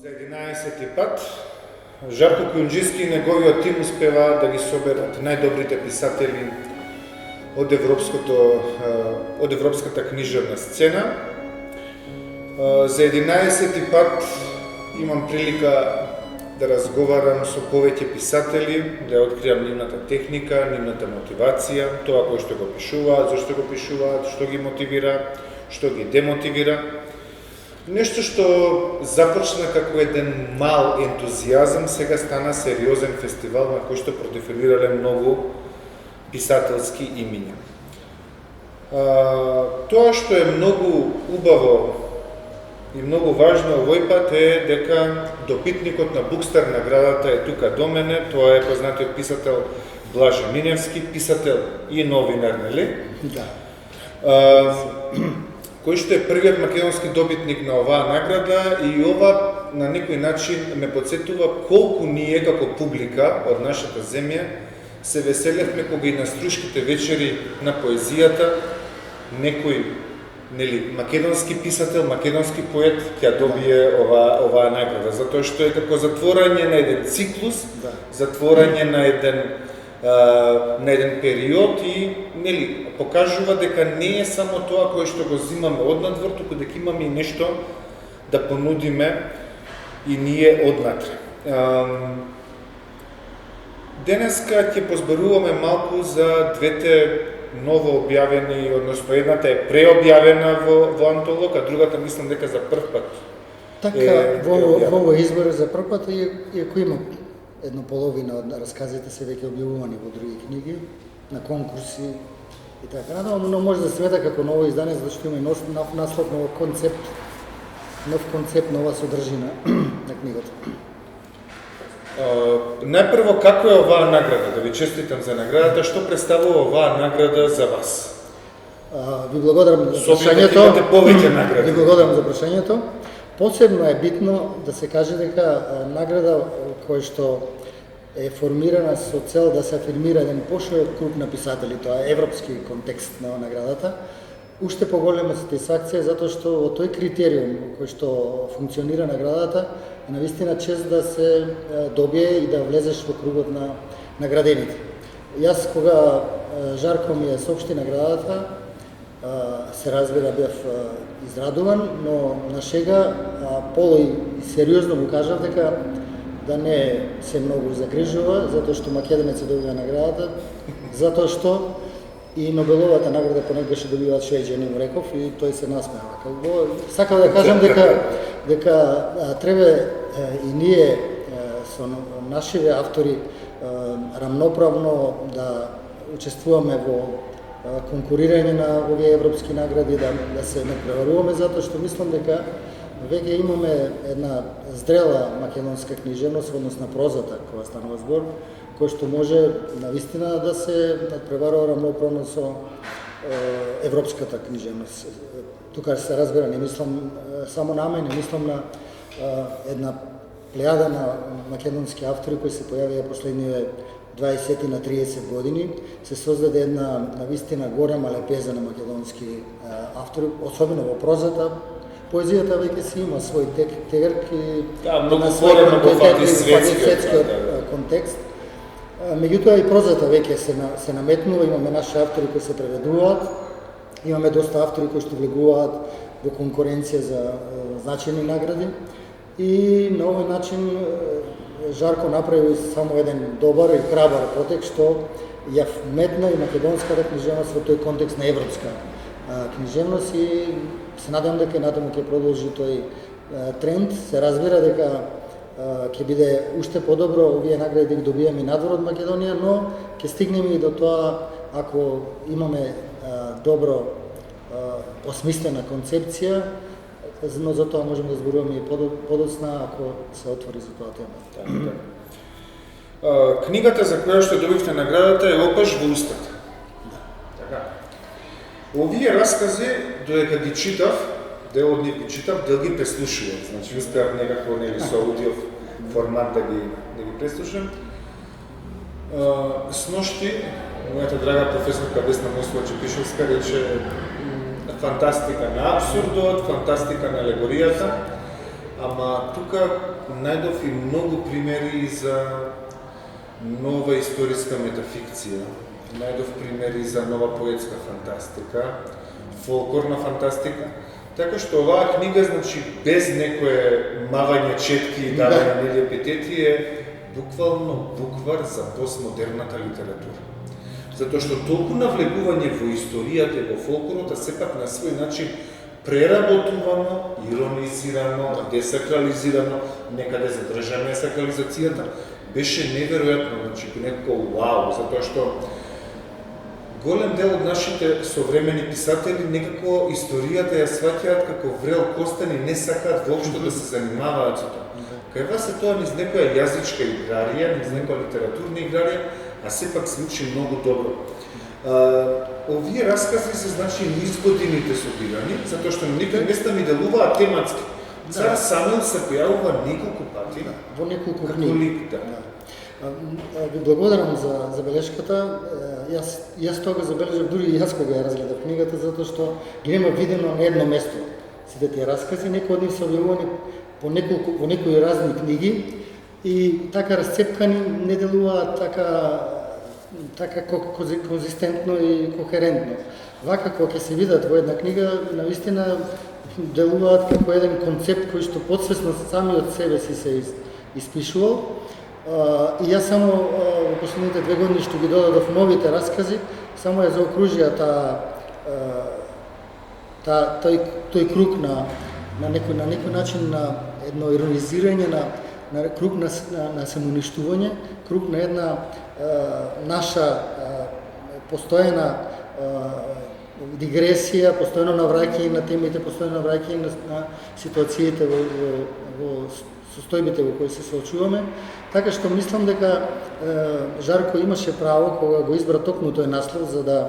За 11-ти пат Жарко Кујунџиски и неговиот тим успеваат да ги соберат најдобрите писатели од европската книжевна сцена. За 11-ти пат имам прилика да разговарам со повеќе писатели, да откриам нивната техника, нивната мотивација, тоа кој што го пишуваат, зашто го пишуваат, што ги мотивира, што ги демотивира. Нешто што започна како еден мал ентузијазам, сега стана сериозен фестивал на кој што продефилирале многу писателски имиња. Тоа што е многу убаво и многу важно овој пат е дека добитникот на Букстар наградата е тука до мене. Тоа е познатиот писател Блаже Миневски, писател и новинар, нели? Да. Кој што е првиот македонски добитник на оваа награда, и ова на некој начин ме подсетува колку ние како публика од нашата земја се веселевме кога и на струшките вечери на поезијата некој македонски писател, македонски поет ќе добие оваа награда, затоа што е како затворање на еден циклус, затворање на еден период и покажува дека не е само тоа кое што го зимаме однадвор, туку дека имаме и нешто да понудиме и ние однатре. Денеска ќе позборуваме малку за двете ново објавени, односно едната е преобјавена во антолог, а другата мислам дека за прв пат. Така, во избор за прв пат, иако има една половина од расказите се веќе објавувани во други книги, на конкурси и така, но може да смета како ново издание, затоа што има и нов наслов, нов концепт, нова содржина на книгата. Најпрво, како е оваа награда? Да ви честитам за наградата. Што представува оваа награда за вас? Ви благодарам за прашањето. Имате повеќе награди. Ви благодарам за прашањето. Посебно е битно да се каже дека награда која што е формирана со цел да се афирмира еден поширок круг на писатели, тоа е европски контекст на наградата, уште поголема сатисфакција затоа што во тој критериум кој што функционира наградата е навистина чест да се добие и да влезеш во кругот на наградените. Јас кога Жарко ми ја соопшти наградата, се разбира бев израдуван, но на шега полу и сериозно му кажав дека да не се многу загрижува, затоа што македонеци добива наградата, затоа што и Нобеловата награда понекогаш добиваат швеѓани, му реков, и тој се насмева. Сакам да кажам дека треба и ние со нашиве автори рамноправно да учествуваме во конкурирање на овие европски награди, да се надпреваруваме, затоа што мислам дека веќе имаме една зрела македонска книжевност, односно прозата, кога станува збор, кој што може навистина да се надпреварува рамноправно со европската книжевност. Тука се разбира, не мислам само на мене, мислам на една плејада на македонски автори кои се појавија последниве 20 на 30 години, се создаде една навистина голема лепеза на македонски автори, особено во прозата. Поезијата веќе си има свој тегерк и многу голема во светскиот контекст. Меѓутоа и прозата веќе се наметнува, имаме наши автори кои се преведуваат, имаме доста автори кои што влегуваат во конкуренција за значајни награди и на овој начин Жарко направи само еден добар и храбар потек што ја вметна и македонската книжевност во тој контекст на европска книжевност и се надам дека натаму ќе продолжи тој тренд. Се разбира дека ќе биде уште подобро овие награди да ги добиеме и надвор од Македонија, но ќе стигнеме и до тоа ако имаме добро осмислена концепција, но за тоа можеме да зборуваме и подоцна ако се отвори за тоа тема. Книгата за која што добивте наградата е Опаш во устата. Овие раскази, додека ги читав, дел од нив ги читав, дел ги преслушував. Значи, успеав некако со аудио формат да ги преслушам. Сношти, мојата драга професорка Весна Мосова-Чепишевска рече фантастика на абсурдот, фантастика на алегоријата. Ама тука најдов и многу примери за нова историска метафикција. Најдов примери за нова поетска фантастика, фолклорна фантастика. Така што оваа книга, значи, без некое мавање четки и давање на епитети е буквално буквар за постмодерната литература. Затоа што толку навлегување во историјата и во фолклорот, а сепак на свој начин преработувано, иронизирано, десакрализирано, некаде задржана е сакрализацијата, беше неверојатно, значи, некако вау, затоа што голем дел од нашите современи писатели некако историјата ја сваќаат како врел костен и не сакаат воопшто да се занимаваат со тоа. Кај вас е тоа низ некоја јазичка играрија, низ некоја литературна играрија, а сепак се учи многу добро. Овие раскази се, значи, низ годините собирани, затоа што на некои места ми делуваат тематски. Цар Самуил се појавува неколку пати. Во неколку како книги. лик, да. Ви благодарам за забелешката. Јас тоа го забележав, дури и јас кога ја разгледав книгата, затоа што ги нема видено на едно место сите тие раскази, некои од нив се објавувани во некои разни книги и така расцепкани не делуваат така конзистентно и кохерентно. Вака кога ќе се видат во една книга, навистина делуваат како еден концепт кој што подсвесно самиот себе си се испишувал. И јас само во последните 2 години што ги додадов новите раскази, само ја заокружија тој круг на некој начин на едно иронизирање, на круг на самоуништување, круг на една наша постојана дигресија, постојано навраќање на темите, постојано навраќање на ситуациите во состојбите во кои се соочуваме. Така што мислам дека Жарко имаше право кога го избра токму тој наслов за да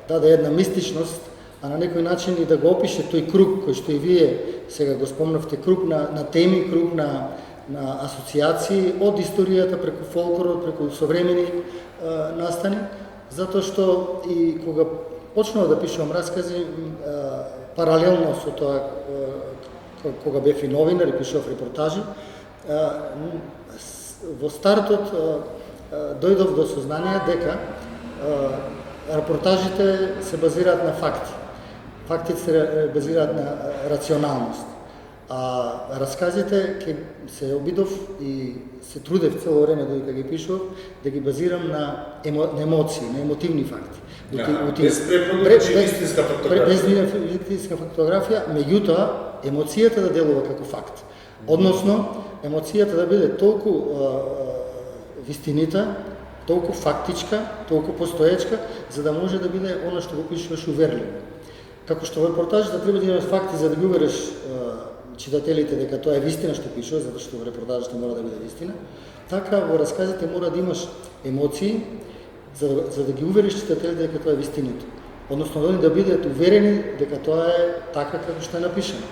даде една мистичност, а на некој начин и да го опише тој круг кој што и вие сега го спомнавте, круг на теми, круг на асоциации од историјата преку фолклорот, преку современи настани, затоа што и кога почнав да пишувам раскази, паралелно со тоа кога бев и новинар и пишував репортажи, во стартот дојдов до сознание дека репортажите се базираат на факти. Фактите се базираат на рационалност. А расказите ќе се обидов и се трудев цело време додека ги пишував да ги базирам на емоции, на емотивни факти. Без препродукција, истинска фактографија. Без истинска фактографија, меѓутоа емоцијата да делува како факт. Односно, емоцијата да биде толку вистинита, толку фактичка, толку постоечка, за да може да биде она што го пишуваш уверливо. Како што во репортажите треба да имаш факти за да ги увериш читателите дека тоа е вистина што пишува, затоа што во репортажите мора да биде вистина, така во расказите мора да имаш емоции за да ги увериш читателите дека тоа е вистината. Односно да бидат уверени дека тоа е така како што е напишано.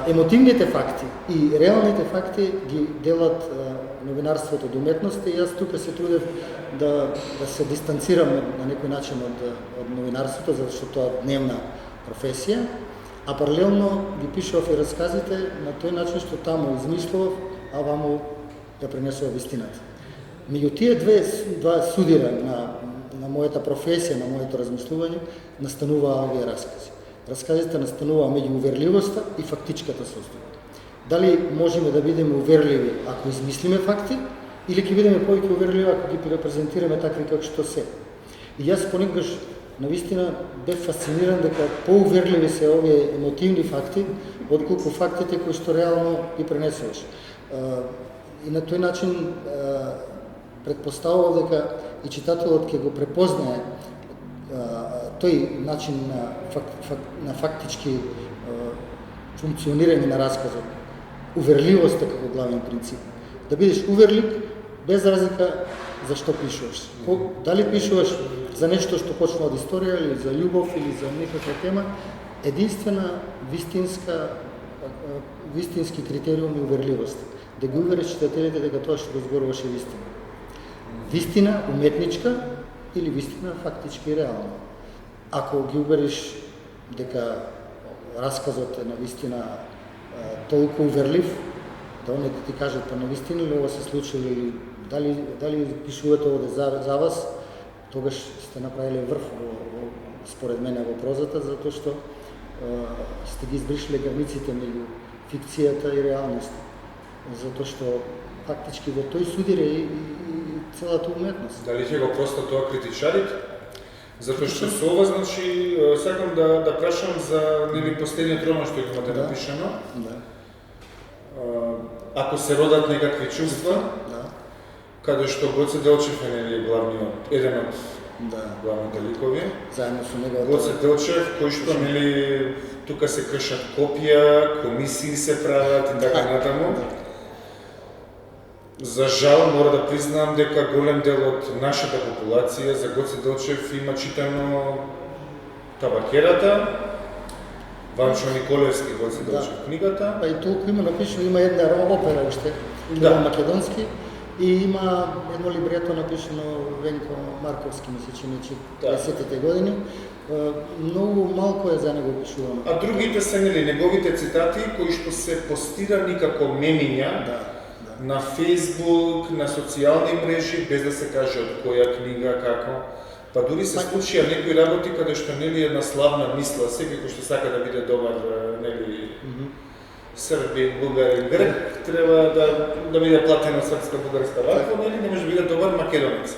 Емотивните факти и реалните факти ги делат новинарството од уметноста и јас тука се трудев да се дистанцирам на некој начин од новинарството, затоа што тоа е дневна професија, а паралелно ги пишував и расказите на тој начин што таму измислував, а ваму ја пренесував вистината. Меѓу тие два судира на мојата професија, на моето размислување, настануваа овие раскази. Расказите настануваа меѓу уверливоста и фактичката состојба. Дали можеме да бидеме уверливи ако измислиме факти, или ќе бидеме повеќе уверливи ако ги репрезентираме такви како што се. И јас понекогаш навистина бев фасциниран дека поуверливи се овие емотивни факти, отколку фактите кои што реално ги пренесуваш. И на тој начин предпоставував дека и читателот ќе го препознае тој начин на фактички функционирање на расказот. Уверливоста како главен принцип. Да бидеш уверлив без разлика за што пишуваш. Дали пишуваш за нешто што почна од историја или за љубов или за некаква тема, единствена вистински критериум е уверливост. Да ги увериш читателите дека тоа што го зборуваш е вистина. Вистина уметничка или вистина фактички и реална. Ако ги увериш дека расказот е на вистина толку уверлив да они ти кажат па навистина ли ова се случило или дали пишувате овде за вас, тогаш сте направиле врв според мене во прозата, затоа што сте ги избришиле границите меѓу фикцијата и реалноста. Затоа што фактички во тој судире и целата уметност. Дали ќе го проста тоа критичарите? Затоа што со ова, значи, сакам да прашам за последниот роман што имате напишано. Да. Ако се родат некакви чувства, каде што Гоце Делчев е главниот, еден од главните ликови. Заедно со него. Гоце Делчев, кој што тука се кршат копија, комисии се прават и така натаму. За жал мора да признам дека голем дел од нашата популација за Гоце Делчев има читано Табакерата, Ванчо Николевски Гоце Делчев книгата. Па и толку има напишано, има една опера уште, македонски, и има едно либрето напишано Венко Марковски, мисля, че нечи 50-те години. Многу малку е за него пишувано. А другите се неговите цитати кои што се постирани како мемиња на Facebook, на социјални мрежи, без да се каже од која книга, како. Па дури се случија некои работи каде што една славна мисла, секој кој што сака да биде добар, Србин, бугарин, грк, треба да биде платено српска бугарска вакво, не може да биде добар македонец.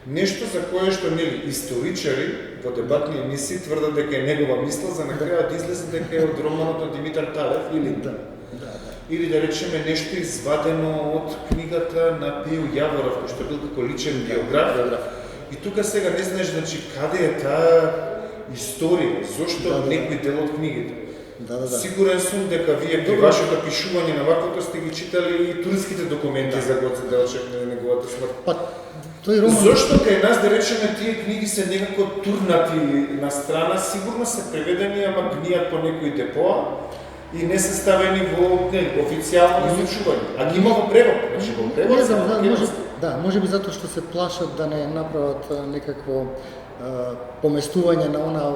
Нешто за кое што историчари во дебатни емисии тврдат дека е негова мисла, за на крај да излезе дека е од романот на Димитар Талев или да речеме нешто извадено од книгата на Пију Јаворов, кој што бил како личен биограф. И тука сега не знаеш, значи, каде е таа историја, зошто некој дел од книгите. Сигурен сум дека вие при вашето пишување на ваквото сте ги читали и турските документи за Гоце Делчев на неговата смрт. Зошто кај нас, да речеме, тие книги се некако турнати на страна, сигурно се преведени, ама гнијат по некои депоа и не се ставени во официјално изучување. А ги има во превод, значи во превод. Не знам, може би затоа што се плашат да не направат некакво поместување на она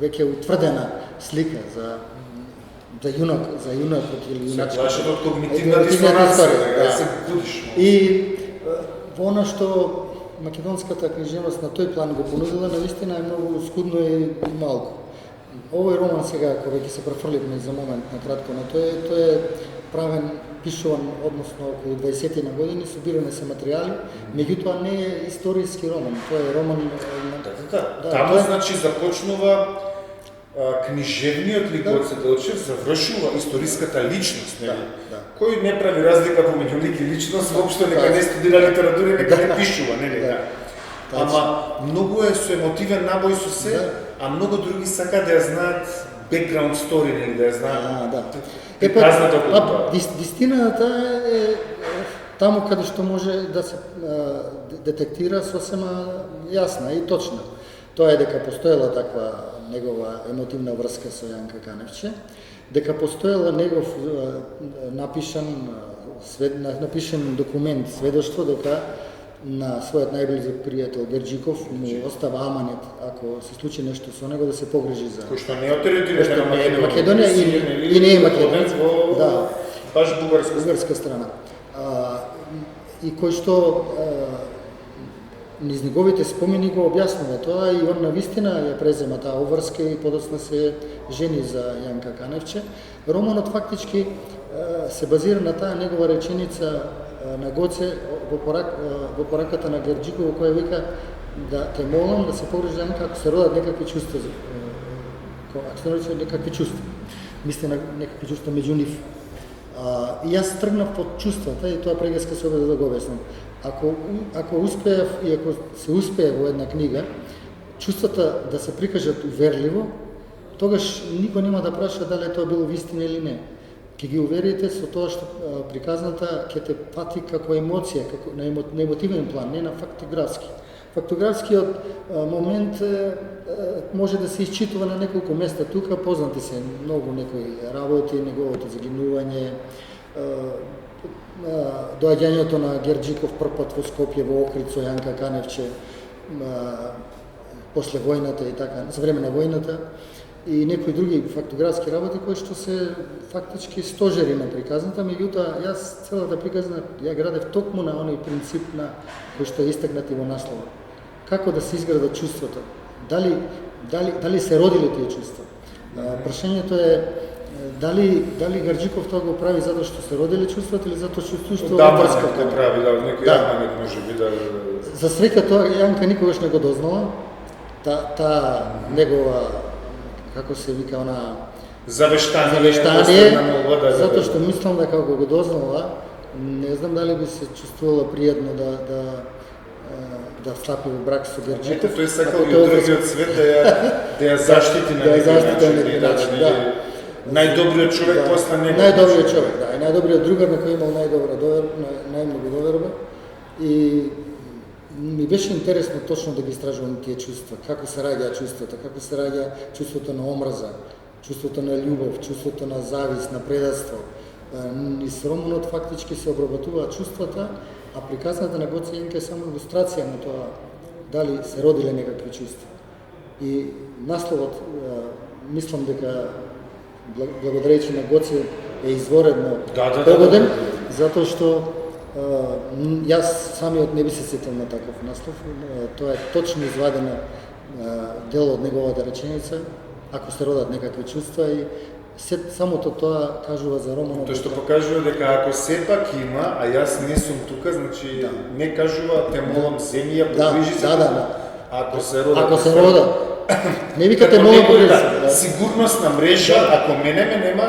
веќе утврдена слика за јунакот или јуначката. Се плашат од когнитивна дисонанција, да се будиш. И во она што македонската книжевност на тој план го понудила, навистина е многу скудно и малку. Овој роман сега, ако веќе се префрливме за момент на кратко на тој е правен, пишуван односно околу 20 на години, собиране се материјали, меѓутоа не е историски роман, тоа е роман... Таму, значи, започнува книжевниот ли Гоце Делчев, завршува историската личност, кој не прави разлика помеѓу лик и личност, воопшто нека не студира литература, нека не пишува, Ама многу е со емотивен набој со се, а многу други сака да ја знаат background story, да ја знаат приказната околу тоа. Вистината е таму каде што може да се детектира сосема јасна и точна. Тоа е дека постоела таква негова емотивна врска со Јанка Каневче, дека постоела негов напишан документ, сведоштво дека на својот најблизок пријател Герџиков му остава аманет ако се случи нешто со него да се погрижи за. Кој што не е територија на Македонија и не е македонец, да, баш бугарска страна. И кој што низ неговите спомени го објаснува тоа и он навистина ја презема таа обврска и подоцна се жени за Јанка Каневче. Романот фактички се базира на таа негова реченица на Гоце во пораката на Герџикова, која вика да те молам да се погрижи за Јанка ако се родат некакви чувства, ако се родат некакви чувства. Мисли на некакви чувства меѓу нив. И јас тргнав под чувствата и тоа прегаска се обеда да го објаснам. Ако успеев и ако се успее во една книга, чувствата да се прикажат уверливо, тогаш никој нема да праша дали тоа било вистина или не. Ќе ги уверите со тоа што приказната ќе те пати како емоција, како на емотивен план, не на фактографски. Фактографскиот момент може да се исчитува на неколку места тука, познати се многу некои работи, неговото загинување, доаѓањето на Герџиков првпат во Скопје во Охрид со Јанка Каневче после војната и така, за време на војната. и некои други фактографски работи кои што се фактички стожери на приказната, меѓутоа јас целата приказна ја градев токму на оној принцип на кој што е истакнати во насловот. Како да се изградат чувството? Дали се родиле тие чувства? Прашањето е дали Гарџиков тоа го прави затоа што се родиле чувствата или затоа што чувствува врска го прави, некој јаманет може би да. За среќа тоа Јанка никогаш не го дознала. Таа негова, како се вика, она завештание, затоа што мислам дека ако го дознала, не знам дали би се чувствувала пријатно да стапи во брак со Гарџиков. Тој сакал и од другиот свет да ја заштити на некој начин. Најдобриот човек после него. Најдобриот човек, да, и најдобриот другар на кој имал најмногу доверба. И ми беше интересно точно да ги истражувам тие чувства, како се раѓаат чувствата, како се раѓа чувството на омраза, чувството на љубов, чувството на завист, на предавство. Низ романот фактички се обработуваат чувствата, а приказната на Гоце Јанка е само илустрација на тоа дали се родиле некакви чувства. И насловот, мислам дека благодарејќи на Гоце е изворедно погоден, затоа што јас самиот не би се сетил на таков наслов. Тоа е точно извадена дел од неговата реченица, ако се родат некакви чувства, и самото тоа кажува за романот. Тоа што покажува дека ако сепак има, а јас не сум тука, значи не кажува те молам земја, поближи се. Ако се родат. Ако се родат. Не викате молам поближи се. Сигурносна мрежа, ако мене ме нема,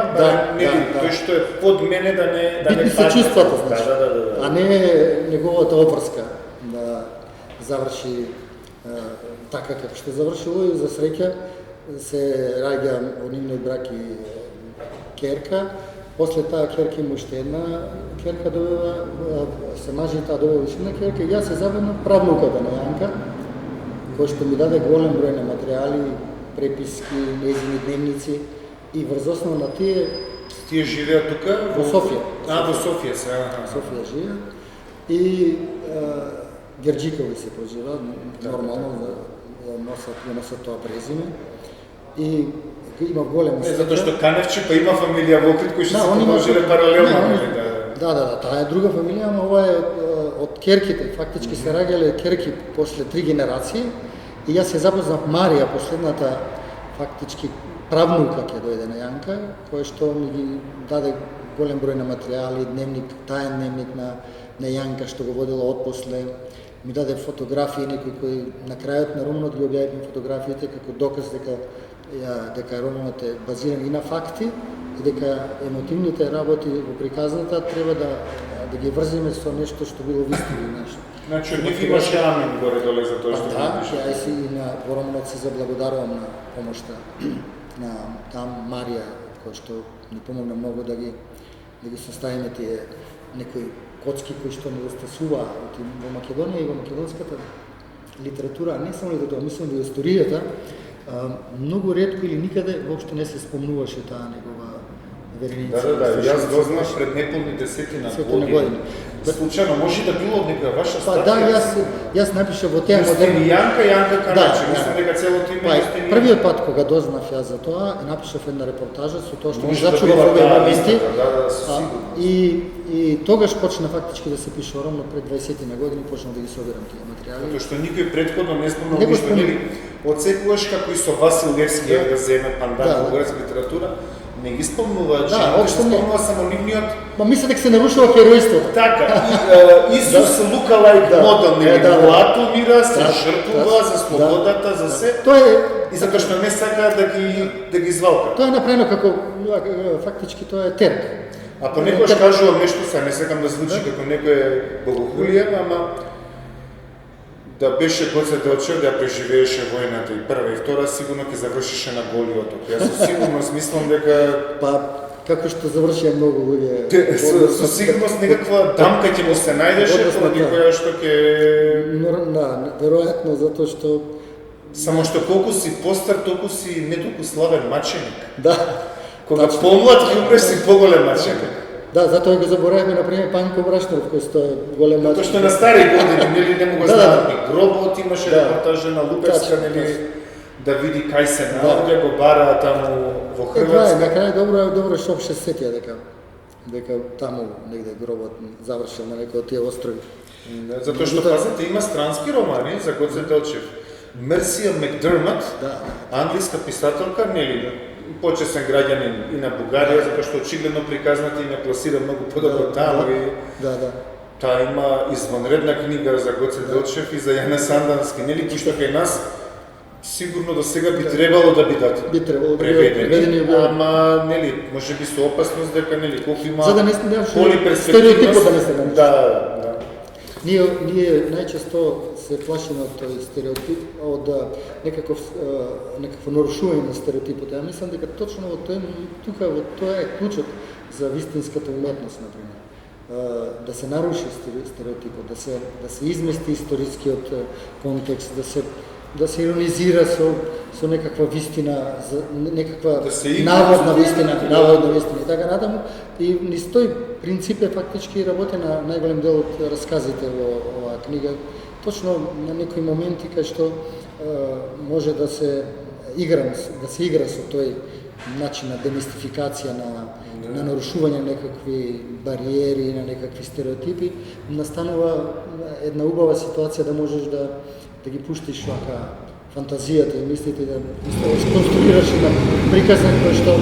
не би тој што е под мене да не битни се чувствата, значи. Да. А не неговата обврска да заврши така како што завршило, и за среќа се раѓа од нивниот брак и керка. После таа керка има уште една керка, се мажи, таа добива уште една керка, и јас се забавам правнуката на Јанка, кој што ми даде голем број на материјали, преписки, нејзини дневници, и врз основа на тие живеат тука во Софија. Во Софија се. Софија живеат. И Герџикови се проживеат, нормално да носат тоа презиме. И има голема среќа. Затоа што Каневчи па има фамилија во Охрид кои што се помножиле паралелно. Да, таа е друга фамилија, ама ова е од керките. Фактички се раѓале керки после 3 генерации, и јас се запознав Марија, последната фактички правнука ќе дојде на Јанка, која што ми ги даде голем број на материјали, дневник, таен дневник на Јанка што го водила отпосле, ми даде фотографии, некои кои на крајот на романот ги објавивме фотографиите како доказ дека романот е базиран и на факти, и дека емотивните работи во приказната треба да ги врзиме со нешто што било вистина нешто. Значи, нив имаш амен горе-доле за тоа што јас и во романот се заблагодарувам на помошта на Марија, која што ни помогна многу да ги составиме тие некои коцки кои што недостасуваат во Македонија и во македонската литература, не само литература, мислам во историјата, многу ретко или никаде воопшто не се спомнуваше таа негова вереница. Да, јас дознав пред неполни 10 години. Случајно, може да било од некоја ваша статија? Да, јас напишав во теа модерни. Јанка Каначи, мислам дека целото име е првиот пат кога дознав јас за тоа, напишав една репортажа со тоа што ми зачува овие моменти. И тогаш почна фактички да се пише роман, пред 20 години почнав да ги собирам тие материјали. Затоа што никој претходно не спомнал ништо, нели? Од секогаш како и со Васил Левски да земе пандан во българска литература, не ги спомнува, че спомнува само нивниот. Ма мисля дека се нарушува херојството. Така, Исус лука-лайк модел, нели? Млато мира, се жртвува за слободата, за се. Тоа е и затоа што не сака да ги звалка. Тоа е направено како фактички тоа е терк. А понекогаш кажувам нешто, сега не сакам да звучи како некое богохулие, ама да беше Гоце Делчев, да преживееше војната и прва и втора, сигурно ќе завршише на Голиотот. Јас со сигурност мислам дека како што завршија многу луѓе. Со сигурност некаква дамка ќе му се најдеше, поради која што ќе... Да, веројатно, затоа што... Само што колку си постар, толку си не толку славен маченик. Да. Кога помлад ќе умреш си поголем маченик. Да, затоа го заборавме, например, Панко Брашнов, кој стои голем маченик. Тоа што на стари години, нели, не му го знаат ни Гробот, имаше репортажа на Лупевска, нели... да види кај се наоѓа, го бара таму во Хрватска. На крај добро што опше сетија дека таму негде гробот завршил на некој од тие острови. Затоа што пазете има странски романи за Гоце Делчев. Мерсија Макдермот, англиска писателка, нели, почесен граѓанин и на Бугарија, затоа што очигледно приказната и не пласира многу подобро таму. Да. Таа има извонредна книга за Гоце Делчев и за Јане Сандански, нели, кои што кај нас сигурно до сега би требало да бидат преведени, ама нели, можеби со опасност дека нели колку има стереотипот да не се наруши. Да. Ние најчесто се плашиме од тој стереотип, од некакво нарушување на стереотипот. Ја мислам дека точно во тоа е клучот за вистинската уметност, например. Да се наруши стереотипот, да се измести историскиот контекст, да се иронизира со некаква вистина, некаква наводна вистина и така натаму. И низ тој принцип е фактички работи на најголем дел од расказите во оваа книга. Точно на некои моменти кај што може да се игра со тој начин на демистификација, на нарушување на некакви бариери, на некакви стереотипи, настанува една убава ситуација да можеш да ги пуштиш вака фантазијата и мислите, да сконструираш една приказна која што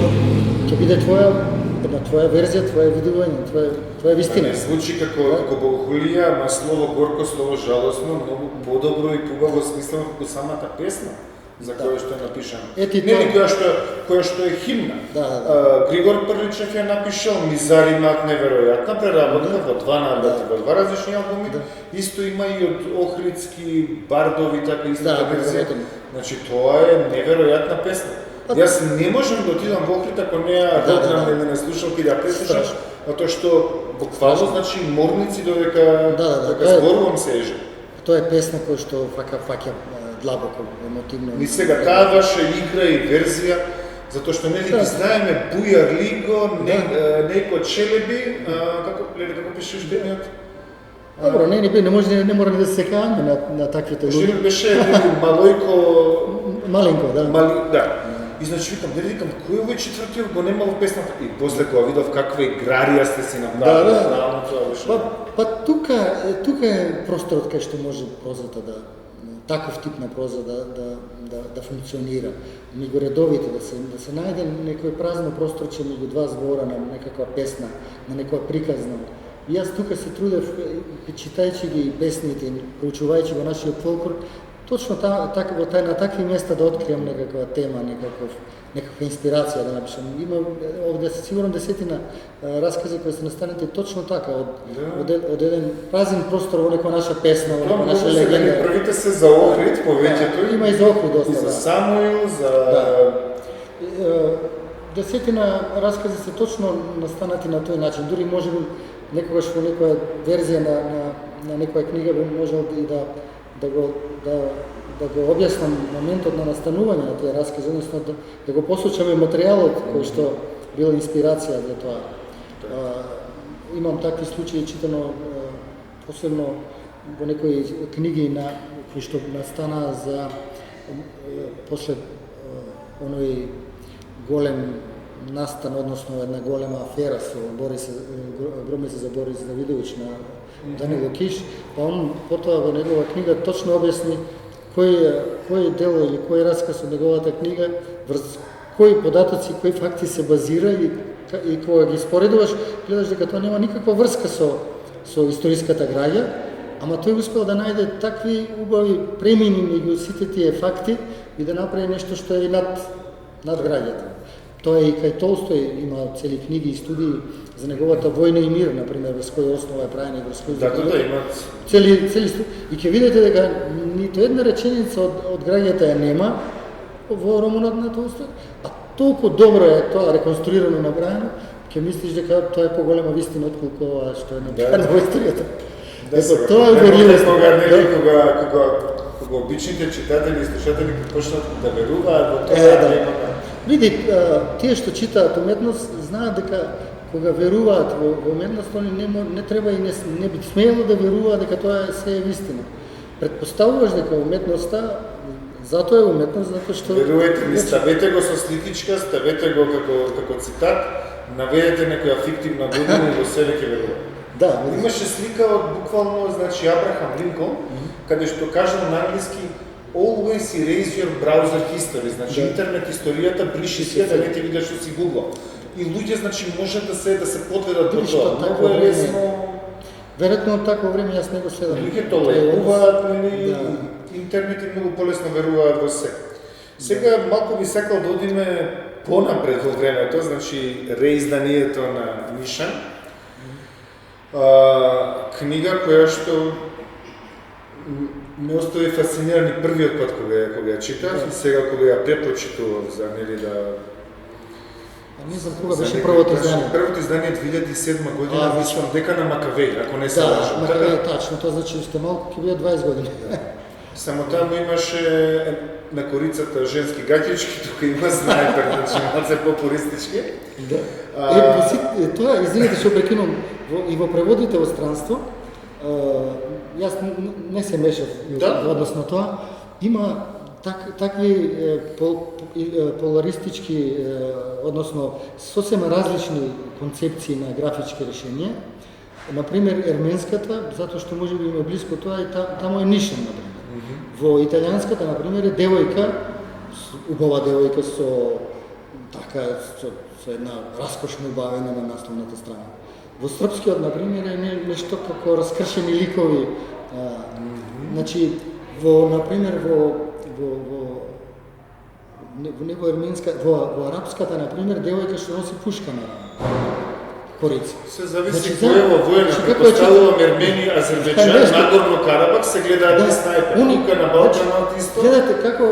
ќе биде твоја верзија, твоја видување, твоја вистина. Не звучи како богохулија, ама слово горко, слово жалосно, многу подобро и пубаво смислено како самата песна за која што е напишана. Нели која што е химна. Григор Прличев ја напишал Мизаримат неверојатна преработка во два наработи, во два различни албуми. Исто има и од Охридски, Бардови, така истата верзија. Значи тоа е неверојатна песна. Јас не можам да отидам во Охрид ако не ја доднам или не слушалки да преслушам, затоа што буквално значи морници додека зборувам се еже. Тоа е песна која што фаќа длабоко, емотивно. И сега таа ваша игра и верзија, затоа што нели ги знаеме Бујар Лиго, Нејко Челеби, како пишеш денот? Добро, не мора да се секаме на таквите луѓе. Што беше Маленко, да. Да. И значи викам, кој овој четвртиот го нема во песната? И после кога видов каква играрија сте си направили. Па тука е просторот кај што може прозата таков тип на проза да функционира. Меѓу редовите, да се најде некој празно просторче меѓу два збора на некаква песна, на некоја приказна. И јас тука се трудев, читајќи ги песните, проучувајќи го нашиот фолклор, точно на такви места да откриам некаква тема, некаква инспирација да напишам. Има овде сигурно десетина раскази кои се настанети точно така, од еден празен простор во некоја наша песна, во некоја наша легенда. Првите се за Охрид, повеќето. Има и за Охрид доста. И за Самуил, за... Десетина раскази се точно настанати на тој начин. Дури може би некогаш во некоја верзија на некоја книга би можел и да го објаснам моментот на настанување на тие раскази, односно да го посочаме материјалот кој што бил инспирација за тоа. Имам такви случаи читано посебно во некои книги кои што настана за после оној голем настан, односно една голема афера со гробница за Борис Давидович на Данило Киш, па он потоа во негова книга точно објасни кој дел или кој расказ од неговата книга, врз кои податоци, кои факти се базира и кога ги споредуваш, гледаш дека тоа нема никаква врска со историската граѓа, ама тој успел да најде такви убави премини меѓу сите тие факти и да направи нешто што е над граѓата. Тоа и кај Толстој има цели книги и студии за неговата војна и мир, например, врз која основа е прајна и врз кој имат цели студии. И ќе видите дека ниту една реченица од граѓата ја нема во романот на Толстој, а толку добро е тоа реконструирано направено, ќе мислиш дека тоа е поголема вистина отколку ова што е напишано во историјата. Тоа е уверливост. Кога обичните читатели и слушатели почнат да веруваат во тоа, види, тие што читаат уметност знаат дека кога веруваат во уметност, они не треба и не би смело да веруваат дека тоа се е вистина. Предпоставуваш дека уметноста Затоа е уметност, затоа што Верувајте ми, ставете го со сликичка, ставете го како цитат, наведете некоја фиктивна година и во себе ќе верува. Да, Имаше слика од буквално, значи, Абрахам Линколн, каде што кажал на англиски always erase your browser history, значи интернет историјата бриши се да не те видиш што си гуглал. И луѓе, значи, може да се подведат во тоа. Многу е лесно. Веројатно од такво време јас не го следам. Луѓето легуваат, нели, интернет и многу полесно веруваат во се. Сега малку би сакал да одиме понапред во времето, значи реизданието на Нишан. Книга која што ме остави фасциниран и првиот пат кога ја читав и сега кога ја препрочитував за нели да Не знам кога беше првото издание. Првото издание 2007 година, мислам дека на Макавеј, ако не се лажам. Макавеј, тачно, тоа значи уште малку ќе биде 20 години. Само таму имаше на корицата женски гаќички, тука има снайпер, значи малце популистички. Да. Тоа, извинете што прекинувам, и во преводите во странство, јас не се мешав во однос на тоа, има такви поларистички, односно сосема различни концепции на графички решенија. Например, ерменската, затоа што може би има близко тоа, и таму е Нишан, например. Во италијанската, например, е девојка, убава девојка со една раскошно убавена на насловната страна. Во српскиот, например, е нешто како раскршени ликови. Значи, например, во ерменска, во арапската, например, девојка што носи пушка на корица. Се зависи кој е во војна. Предпоставувам Ерменија, Азербејџан, Нагорно Карабах се гледаат и снайпер. Тука на Балканот исто. Гледате како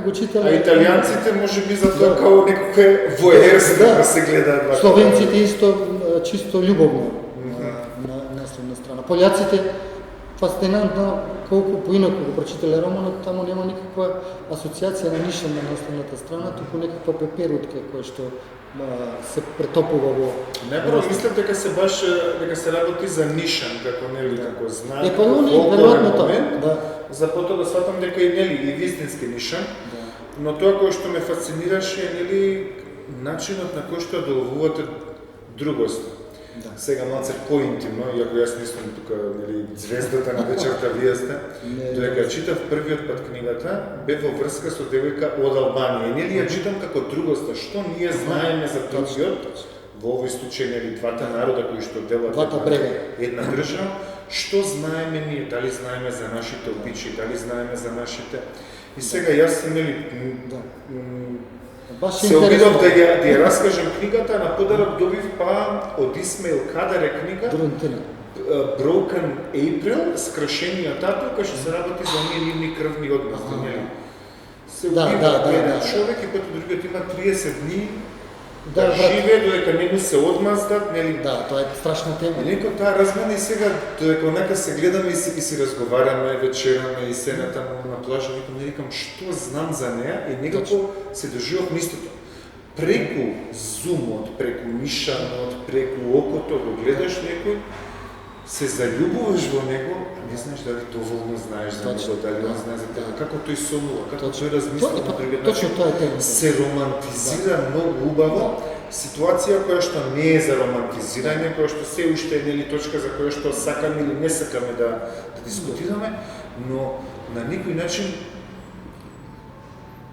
го читале. А италијанците може би затоа како некој воерски да се гледаат. Словенците исто чисто љубовно на насловна страна. Пољаците фасцинантно колку поинаку го прочитале романот, таму нема никаква асоциација на Нишан на насловната страна, туку некаква пеперутка која што се претопува во. Најпрво мислам дека се работи за Нишан, како нели како знак. Па веројатно тоа. Да. За потоа да сватам дека и нели и вистински Нишан. Да. Но тоа кое што ме фасцинираше е нели начинот на кој што доловувате другост. Да. Сега малце поинтимно, иако јас не сум тука нели звездата на вечерта, вие сте. Додека читав првиот пат книгата, бев во врска со девојка од Албанија. Нели ја читам како другоста, што ние знаеме за другиот, во овој случај нели двата народа кои што делат една држава, што знаеме ние, дали знаеме за нашите обичаи, дали знаеме за нашите. И сега јас нели се обидов да ја раскажам книгата, на подарок добив од Исмаил Кадаре книга Broken April, скршениот април, кој што се работи за оние ливни крвни односи, нели? Се убива еден човек и пето другиот има 30 дни да живее додека не му се одмаздат, нели? Да, тоа е страшна тема. И некој таа размена и сега додека нека се гледаме и си разговараме, вечераме и сената на плажа, викам што знам за неа и некако се доживав истото. Преку зумот, преку мишанот, преку окото го гледаш некој, се заљубуваш во него, не знаеш дали доволно знаеш за него, дали он знае за тебе, како тој сонува, како тој размисля на другиот начин, се романтизира многу убаво, ситуација која што не е за романтизирање, која што се уште е нели точка за која што сакаме или не сакаме да дискутираме, но на некој начин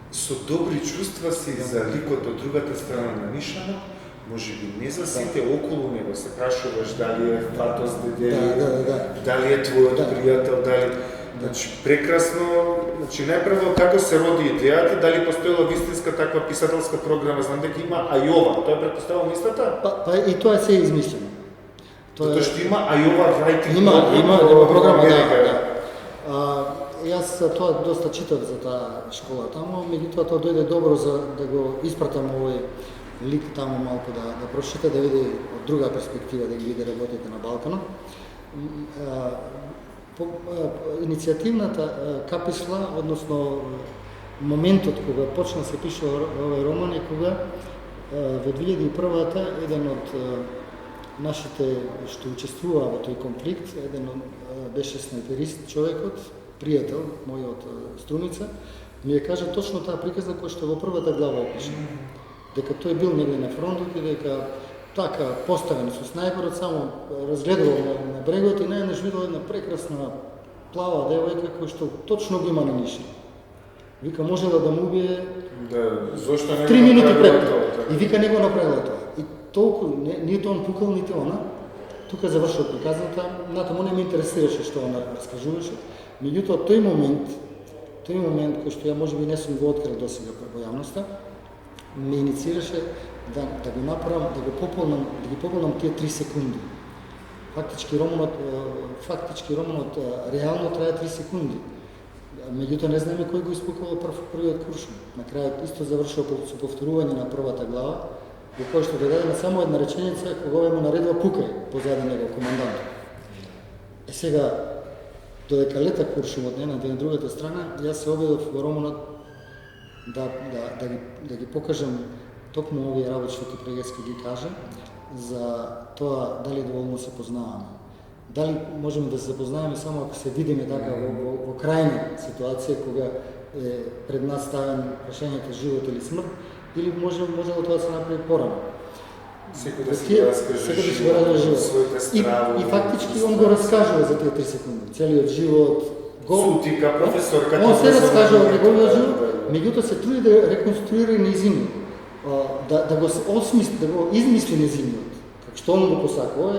со добри чувства си за ликот од другата страна на Нишанот, може би не за сите околу него се прашуваш дали е Фатос деде, дали е твојот пријател, дали... Значи, прекрасно, значи најпрво како се роди идејата, дали постоела вистинска таква писателска програма, знам дека има Ајова, тоа претпоставувам истата? Па и тоа се е измислено. Тоа што има Ајова Writing има програма, да. Јас тоа доста читав за таа школа таму, меѓутоа тоа дојде добро за да го испратам овој лик таму малку да прочита, да види од друга перспектива, да ги види работите на Балканот. Иницијативната каписла, односно моментот кога почна се пише овој роман е кога во 2001-та еден од нашите што учествуваа во тој конфликт, еден беше снайперист човекот, пријател мој од Струница, ми ја кажа точно таа приказна која што во првата глава опиша. Дека тој бил негде на фронтот и дека така поставен со снајперот, само разгледувал на брегот и најнаш видел една прекрасна плава девојка која што точно го има на ниши. Вика, можела да му убие зошто не 3 минути пред тоа? тоа. И вика, не го направила тоа. И толку, нито он пукал, нито она. Тука завршува приказната, натаму не ме интересираше што она раскажуваше. Меѓутоа, тој момент кој што ја можеби не сум го открил досега во јавноста, ме иницираше да го направам, да ги пополнам тие 3 секунди. Фактички романот реално трае 3 секунди. Меѓутоа не знаеме кој го испукал првиот куршум. На крајот исто завршува со повторување на првата глава, во кој што додадена само една реченица кога му наредува пукај позади него командантот. Сега, додека лета куршумот на едната и на другата страна, јас се обидов во романот да ги покажам токму овие работи што ти преgeски ги кажа, за тоа дали доволно се познаваме. Дали можеме да се запознаеме само ако се видиме така во крајна ситуација кога е пред нас ставен прашањето живот или смрт, или можело тоа да се направи порано. Секој да си го раскаже живот. своите стравови. И фактички он го раскажува за тие 3 секунди. Целиот живот, Сутика, професорката. Он се раскажува неговиот живот, меѓутоа се труди да реконструира нејзиниот, да го измисли нејзиниот, како што он го посакува и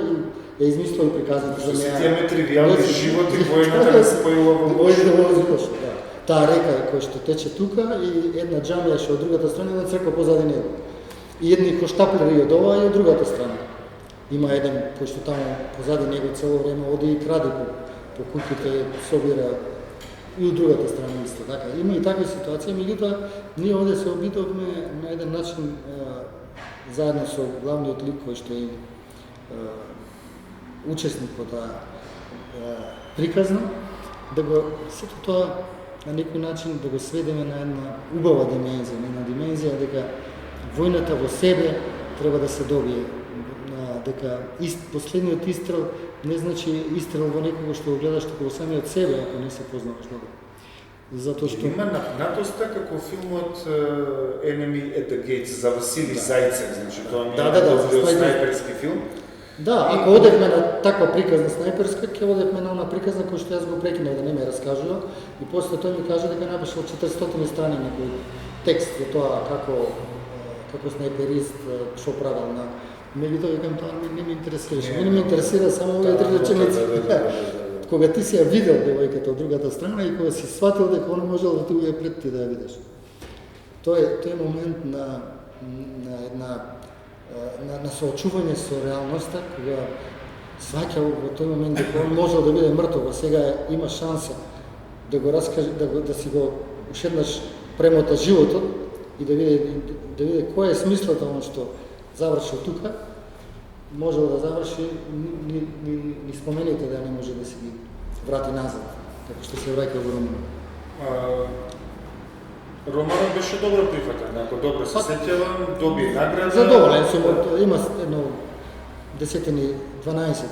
ја измислува и приказната за неа. Тие ме тривијални животи, војната да се појавува во Лош. Таа река која што тече тука и една џамија што од другата страна и една црква позади него. И едни хоштаплери од оваа и од другата страна. Има еден кој што таму позади него цело време оди и краде по куќите, собира и од другата страна исто така. Има и такви ситуации, меѓутоа ние овде се обидовме на еден начин заедно со главниот лик кој што е учесник во таа приказна, да го сето тоа на некој начин да го сведеме на една убава димензија, на една димензија дека војната во себе треба да се добие, дека последниот истрел не значи истрел во некого што го гледаш туку во самиот себе, ако не се познаваш добро. Затоа што има напнатоста како филмот Enemy at the Gates за Васили Зајцев, значи тоа не е добриот снајперски филм. Да, ако одевме на таква приказна снајперска, ќе одевме на она приказна која што јас го прекинав да не ме раскажува и после тој ми кажа дека напишал 400 страни некој текст за тоа како снајперист што правел на меѓутоа викам тоа не ме интересираше. Мене ме интересира само овие 3 реченици. Кога ти си ја видел девојката од другата страна и кога си сватил дека она можело да ти ујде пред ти да ја видиш. Тоа е момент на соочување со реалноста, кога сваќа во тој момент дека он можел да биде мртов, а сега има шанса да го раскаже, да си го ушеднаш премота животот и да види која е смислата он што завршил тука, можел да заврши ни спомените да не може да си ги врати назад, како што се враќа во романот. Романот беше добро прифатен, ако добро се сеќавам, доби награда. Задоволен сум, има едно 10-12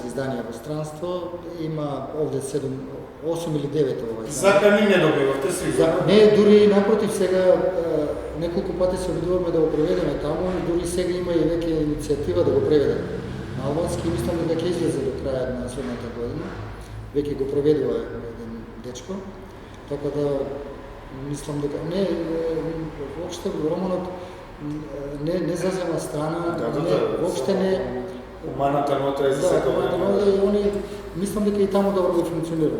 изданија во странство, има овде 8 или 9 ова изданија. Закани не добивавте сигурно? Не, дури напротив, сега неколку пати се обидуваме да го преведеме таму, дури сега има и веќе иницијатива да го преведеме. На албански мислам дека ќе излезе до крајот на следната година. Веќе го преведува еден дечко, така да мислам дека не воопште романот не зазема страна, воопште не Уманата нота е за секој. Да, они мислам дека и таму добро го функционира.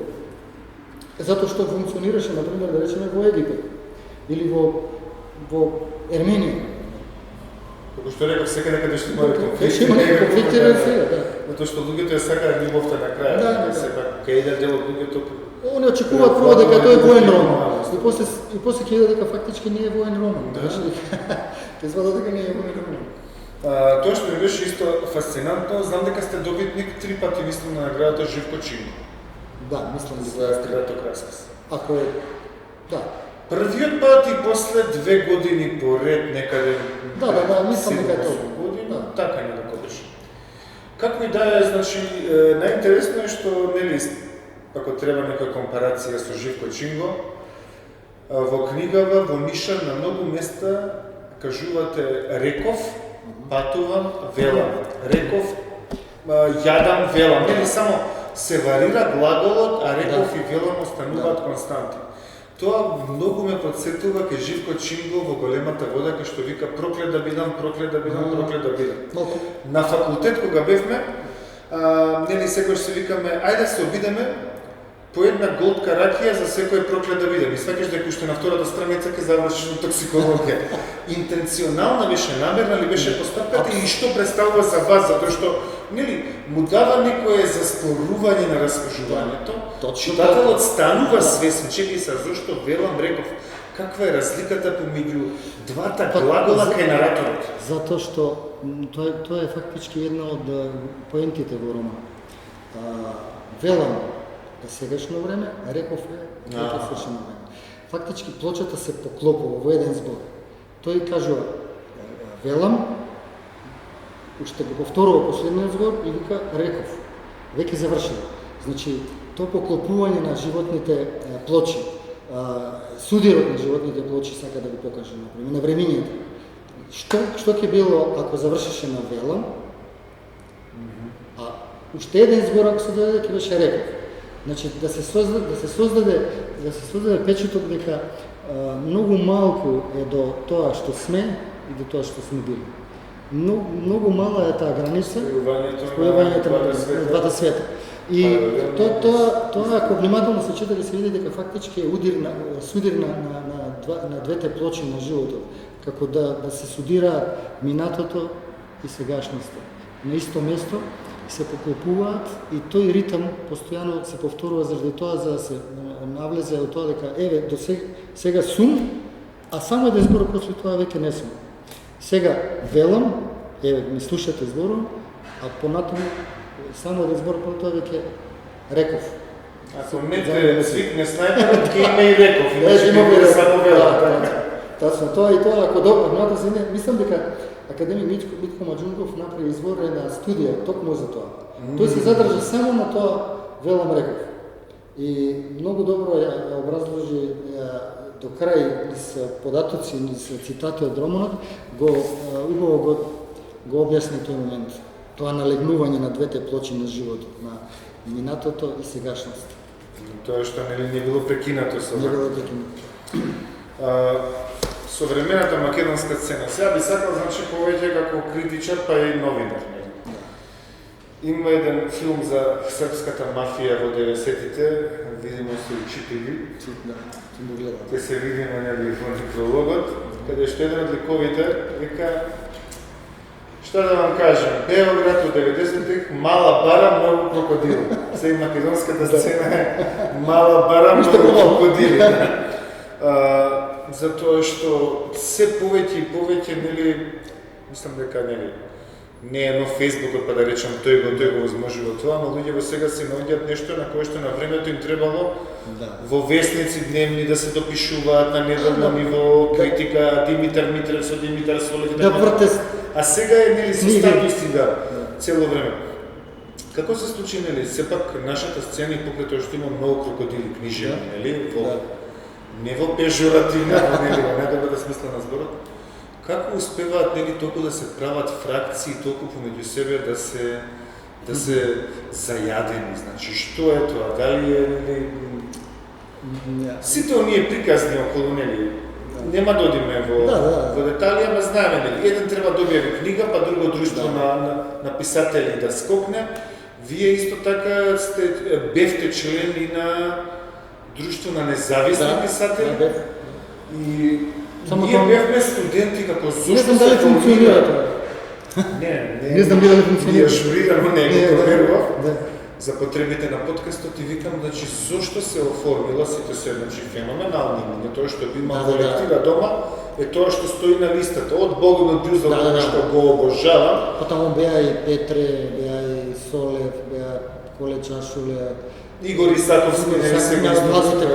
Затоа што функционираше, например, да речеме во Египет или во Ерменија. Како што реков, секаде каде што има конфликти, Ќе има конфликти сега, да. Затоа што луѓето ја сакаат љубовта на крај, Да. сепак кај еден дел од луѓето Они очекуваат прво дека тој е воен роман. И после ќе видат дека фактички не е воен роман. Да. Ќе извадат дека не е воен роман. Тоа што ми беше исто фасцинантно, знам дека сте добитник 3 пати мислам на наградата Живко Чинго. Да, мислам за краток расказ. Ако е, да. Првиот пат и после 2 години поред некаде. Да, мислам дека е тоа. Година, така некако беше. Како и да е, значи, најинтересно е што, нели, ако треба некоја компарација со Живко Чинго, Во книгава, во Ниша, на многу места кажувате реков, патувам, велам. Реков, јадам, велам. Нели само се варира глаголот, а реков и велам остануваат константи. Тоа многу ме подсетува кај Живко Чингов во Големата вода, кај што вика проклет да бидам, проклет да бидам, проклет да бидам. На факултет кога бевме, нели секој се викаме, ајде се обидеме по една голтка ракија за секој проклет да бидам. И сваќаш дека уште на втората страница ќе завршиш во токсикологија. Интенционална беше, намерна ли беше постапката и што представува за вас, затоа што нели му дава некое заспорување на раскажувањето. Читателот станува свесен, чекај се, зашто велам, реков, каква е разликата помеѓу двата глагола кај нараторот? Затоа што тоа е фактички една од поентите во роман. Велам е сегашно време, а реков е свршено време. Фактички плочата се поклопува во еден збор. Тој кажува велам, уште го повторува последниот збор и вика реков. Веќе завршено. Значи, тоа поклопување на животните плочи, судирот на животните плочи сака да го покаже, например, на времињето. Што ќе било ако завршеше на велам, а уште еден збор ако се дојде ќе беше реков. Значи да се создаде печатот дека многу малку е до тоа што сме и до тоа што сме били. Многу мала е таа граница спојувањето на двата света. И тоа ако внимателно се чита, се види дека фактички е судир на двете плочи на животот, како да се судираат минатото и сегашноста. На исто место се поклопуваат и тој ритм постојано се повторува заради тоа за да се навлезе од тоа дека еве до сега сум, а само еден збор после тоа веќе не сум. Сега велам, еве ми слушате зборот, а понатаму само еден збор после тоа веќе реков. Ако не те свикне снайперот, ќе има и реков, иначе само велам. Точно, тоа и тоа, ако добро, мислам дека академик Митко Маџунков направи изворена студија токму за тоа. Тој се задржа само на тоа велам реков. И многу добро ја образложи до крај с податоци и с цитати од романот, убаво го објасни тој момент. Тоа налегнување на двете плочи на животот, на минатото и сегашност. Тоа што не било прекинато со Не било прекинато. Современата македонска сцена. Сега би сакал, значи, повеќе како критичар, па и новинар. Има еден филм за српската мафија во 90-тите, видимо со очите ви. Те се видимо во некрологот, каде што еден од ликовите вика, што да вам кажем, Београд во 90-тите, мала бара, многу крокодили. Сега македонската сцена е мала бара, многу крокодили. Затоа што се повеќе и повеќе, нели, мислам дека не е нов Фејсбукот па да речам тој го возможува тоа, но луѓето сега се наоѓаат нешто на кое што на времето им требало во весници дневни да се допишуваат на неделно ниво, критика, Димитар Митрев со Димитар Солев, а сега е нели со статуси цело време. Како се случи, нели, сепак нашата сцена и покрај тоа што има многу крокодили книжевни, нели, не во пежоративна, нели, во недобра смисла на зборот, како успеваат нели толку да се прават фракции, толку помеѓу себе да се зајадени, значи што е тоа, дали е нели сите оние приказни околу нели нема да одиме во детали, ама знаеме нели еден треба да објави книга, па друго друштво на писатели да скокне. Вие исто така бевте члени на друштво на независни писатели и ние бевме студенти како зошто не знам дали функционира тоа. Не знам дали функционира. Јашурирано не го проверував за потребите на подкастот и викам, значи, зошто се оформила сите се, значи, феноменални имања, тоа што би имал колектива дома, е тоа што стои на листата, од Богданот Бјузов, што го обожавам. Потаму беа и Петре, беа и Солев, беа Коле Чашуле, Игор Исаковски, не се го измислил.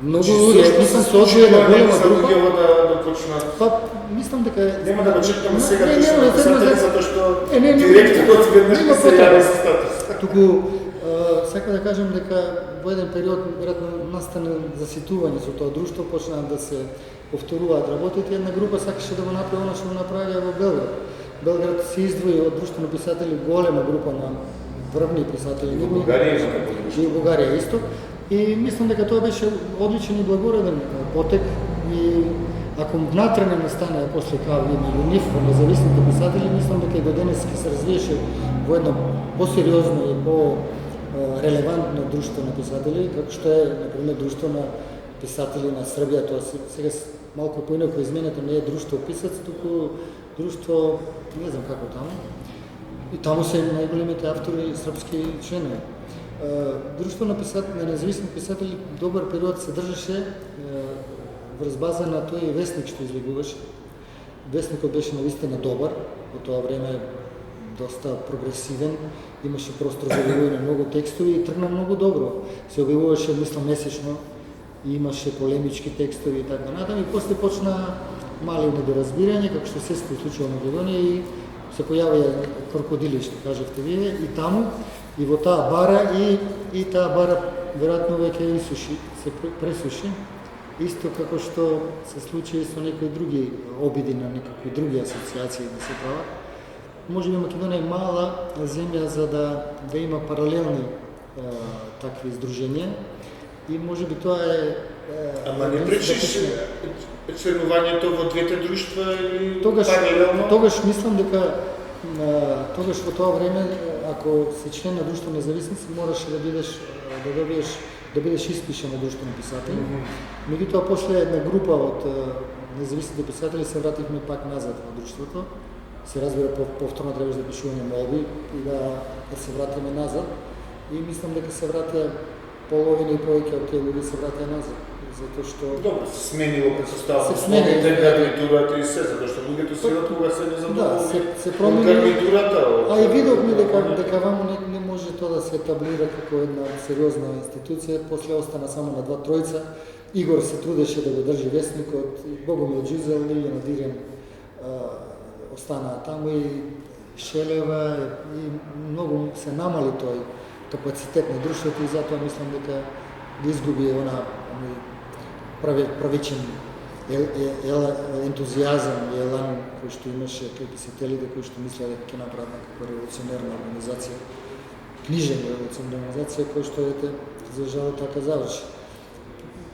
Многу луѓе, мислам се одвие на голема група. Да почнат. Па, мислам дека нема да го чекаме сега писатели, затоа што директорот веднаш се јави со статус. Туку сакам да кажам дека во еден период веројатно настане заситување со тоа друштво, почнаа да се повторуваат работите, една група сакаше да го направи она што го направија во Белград. Белград се издвои од друштво на писатели, голема група на врвни писатели. Во Бугарија има такво друштво. И во Бугарија исто. И мислам дека тоа беше одличен и благороден потек и ако внатре не стане после као меѓу нив независните писатели, мислам дека и до денес ќе се развиеше во едно посериозно и по-релевантно друштво на писатели, како што е, например, друштво на писатели на Србија. Тоа сега малку поинако изменето не е друштво писац, туку друштво, не знам како таму. И таму се најголемите автори српски членови. Друштво на независни писатели добар период се држеше врз база на тој весник што излегуваше. Весникот беше навистина добар, во тоа време доста прогресивен, имаше простор за објавување на многу текстови и тргна многу добро. Се објавуваше, мислам, месечно, и имаше полемички текстови и така натаму, и после почна мали недоразбирање, како што се случува во Македонија, и се појавија крокодили, што кажавте вие, и таму, и во таа бара, и таа бара веројатно веќе се пресуши, исто како што се случи со некои други обиди на некакви други асоциации да се прават. Може би Македонија е мала земја за да има паралелни такви издруженија и може би тоа е Ама не пречиш членувањето во двете друштва или паралелно? Тогаш мислам дека тогаш во тоа време ако си член на друштво независници мораше да бидеш испишен на друштво на писатели. Меѓутоа после една група од независните писатели се вративме пак назад во друштвото. Се разбира, повторно требаше да пишуваме молби и да се вратиме назад. И мислам дека се вратија половина и повеќе од тие луѓе се вратија назад. Затоа што Добро, се сменило предпоставката. Се смени гарнитурата и се, затоа што луѓето се кога се незадоволни. Да, се промени гарнитурата. А и видовме дека ваму не може тоа да се етаблира како една сериозна институција. После остана само на 2-3. Игор се трудеше да го држи весникот, Богомил Джузел, Лилјана Дирен останаа таму и Шелева и многу се намали тој капацитет на друштвото и затоа мислам дека ги изгуби она правичен ентузијазам и елан кој што имаше кај писателите кои што мислеа дека ќе направат некаква револуционерна организација, книжена револуционерна организација кој што за жал така заврши.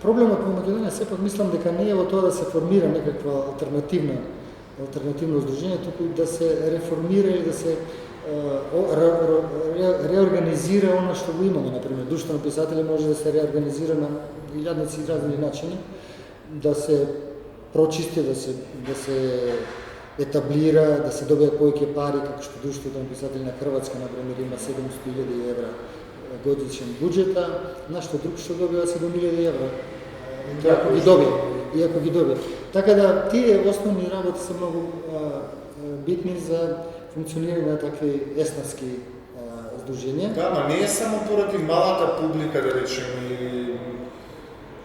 Проблемот во Македонија сепак мислам дека не е во тоа да се формира некаква алтернативно здружение, туку да се реформира или да се реорганизира она што го имаме. Например, друштво на писатели може да се реорганизира на илјадници разни начини, да се прочисти, да се етаблира, да се добијат повеќе пари, како што друштвото на писатели на Хрватска, например, има 700.000 евра годишен буџета, нашто друг што добива 7.000 евра. Иако ги добие. Така да, тие основни работи се многу битни за функционирање на такви еснарски здруженија. Да, ама не е само поради малата публика, да речеме,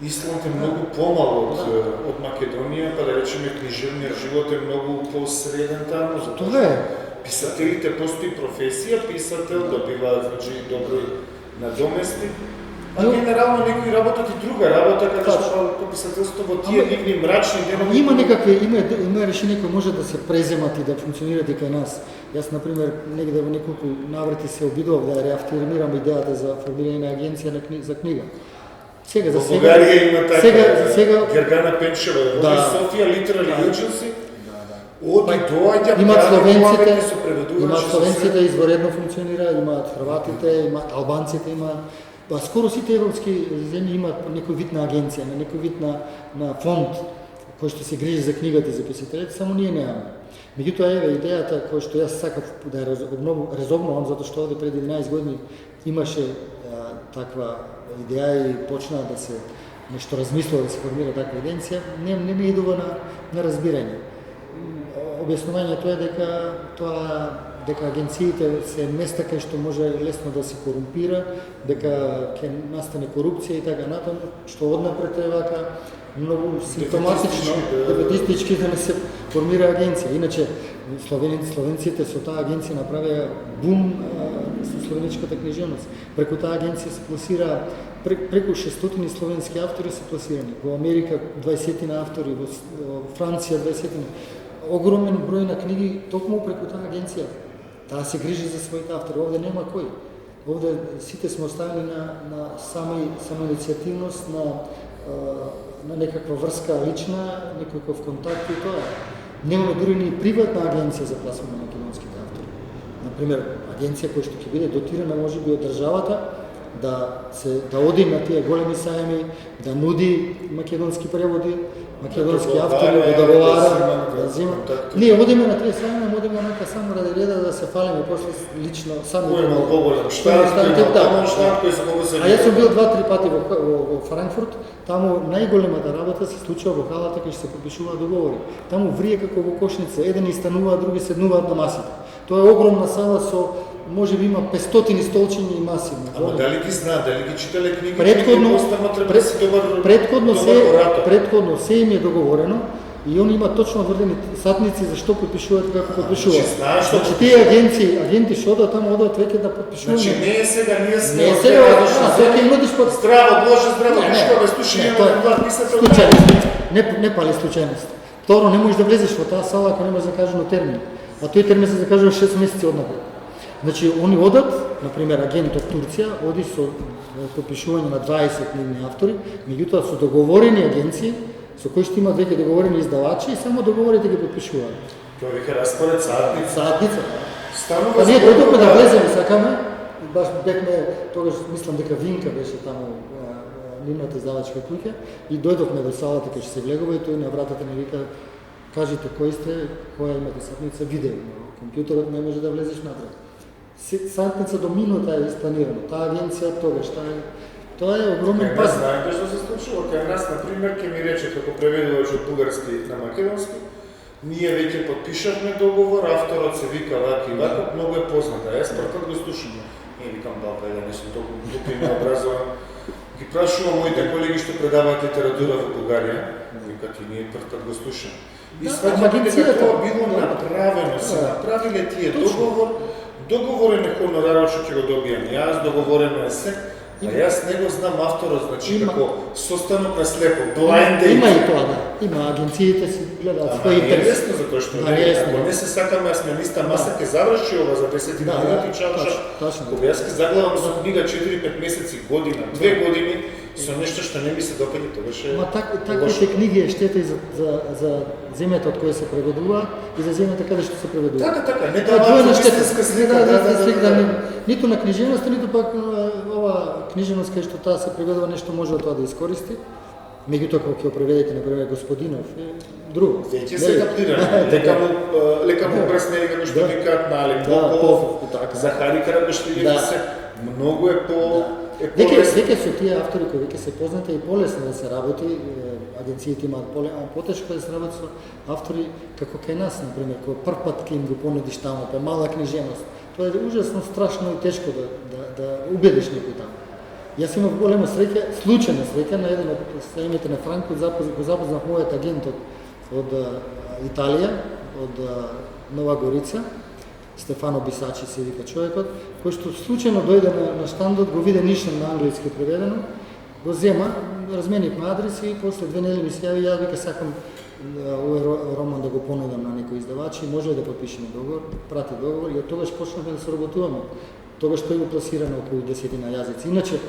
Исланд е многу помал од Македонија, па да речеме книжевниот живот е многу посреден таму. Тоа е. Писателите постои професија, писател добива добри надоместни. А генерално некои работат и друга работа, каде што писателството во тие нивни мрачни денови. Има решение кои може да се преземат и да функционират и кај нас. Јас, например, негде во неколку наврати се обидував да реактивирам идејата за формирање на агенција за книга. Сега, за сега... Бугарија има така, Гергана Пенчева, да. Софија Literary Agency, оди доаѓа, имаат словенците изворедно функционира, имаат хрватите, имаат албанците, имаат скоро сите европски земји имаат некој вид на агенција, на некој вид на фонд кој што се грижи за книгата и за писателите, само ние немаме. Меѓутоа еве идејата која што јас сакав да ја разобновам, затоа што овде пред 11 години имаше таква идеја и почна да се нешто размислува да се формира таква агенција, не ми идува на разбирање. Објаснувањето е дека агенциите се места кај што може лесно да се корумпира, дека ќе настане корупција и така натаму, што однапред е вака многу симптоматично, дефетистички да не се формира агенција. Иначе словенците со таа агенција направија бум со советничката книжевност. Преку таа агенција се пласира преку 600 словенски автори се пласирани. Во Америка 20 автори, во Франција 20. Огромен број на книги токму преку таа агенција. Таа се грижи за своите автори. Овде нема кој. Овде сите сме оставени на самоиницијативност, на некаква врска лична, некаков контакт и тоа. Немаме дури ни приватна агенција за пласување на македонските автори. Например, агенција која што ќе биде дотирана можеби од државата да оди на тие големи сајми, да нуди македонски преводи, македонски автори, да договара, да зема. Ние одиме на тие сајми, одиме онака само ради реда да се фалиме после лично сами. Има поголем штат, кој се могу се. А јас сум бил 2-3 пати во Франкфурт, таму најголемата работа се случува во халата кај се подпишуваат договори. Таму врие како во кошница, еден станува, други седнуваат на масите. Тоа е огромна сала со можеби има 500 столчиња и маси. Ама дали ги знаат, дали ги читале книги? Предходно се им е договорено и они имаат точно одредени сатници за што подпишуваат и како подпишуваат. Значи тие агенти што одат таму одат веќе да подпишуваат. Значи не е сега ние сме. Не е сега, тоа ќе нудиш под здраво, Боже, здраво, што бе слушање на два писател. Не пали случајност. Второ, не можеш да влезеш во таа сала ако немаш закажано термин. А тој термин се закажува 6 месеци однапред. Значи, они одат, например, агент од Турција, оди со подпишување на 20 нивни автори, меѓутоа со договорени агенции, со кои што имаат веќе договорени издавачи и само договорите ги подпишуваат. Тоа вика распоред саатница. Саатница. Станува. Па ние дојдовме да влеземе, сакаме, баш бевме, тогаш мислам дека Винка беше таму нивната издавачка куќа и дојдовме до салата кај што се влегува и тој на вратата ни вика кажете кој сте, која имате сатница, видео. Компјутерот не може да влезеш натрag. Сатница до минута е испланирано. Таа агенција тогаш, тоа е огромен пазар. Знаете што се случува? Кај нас, например, ќе ми рече како преведувач од бугарски на македонски, ние веќе подпишавме договор, авторот се вика вака и вака, многу е позната. Јас првпат го слушам. Не викам баба, ја не сум толку глупи и необразован. Ги прашувам моите колеги што предаваат литература во Бугарија, викат и ние првпат го слушам. И сваќаме дека тоа било направено, се направиле тие договорен е хонорарот што ќе го добијам јас, договорено е се, а јас не го знам авторот, значи како состанок на слепо, blind date. Има и тоа, да. Има агенциите си гледаат свој интерес. Ама не е лесно, затоа што ако не се сакаме, јас ме листа маса ќе заврши ова за 10 минути чаша. Кога јас ќе заглавам со книга 4-5 месеци, година, 2 години, со нешто што не ми се допаѓа, тогаш е. Ма таквите книги е штета и за земјата од која се преведува и за земјата каде што се преведува. Така, не даваат вистинска слика, ниту на книжевноста, ниту пак ова книжевност кај што таа се преведува нешто може од тоа да искористи. Меѓутоа кога ќе преведете например Господинов е друго. Веќе се адаптирано. Лека му преснели како што викаат нали Попов, Захари Карабаштиев се многу е по Веќе со тие автори кои веќе се познати и полесно да се работи, агенциите имаат потешко да се работи со автори како кај нас, например, кој првпат ќе им го понудиш таму, па мала книжевност. Тоа е ужасно страшно и тешко да убедиш некој таму. Јас имав голема среќа, случајна среќа на еден од сајмите на Франкфурт, го запознав мојот агент од Италија, од Нова Горица, Стефано Бисачи се вика човекот, кој што случајно дојде на штандот, го виде Нишан на англиски преведено, го зема, разменивме адреси и после 2 недели ми се јави, ја вика сакам овој роман да го понудам на некој издавач и може да подпишеме договор, прати договор и од тогаш почнавме да се работуваме. Тогаш тој го пласира на околу 10 јазици. Иначе,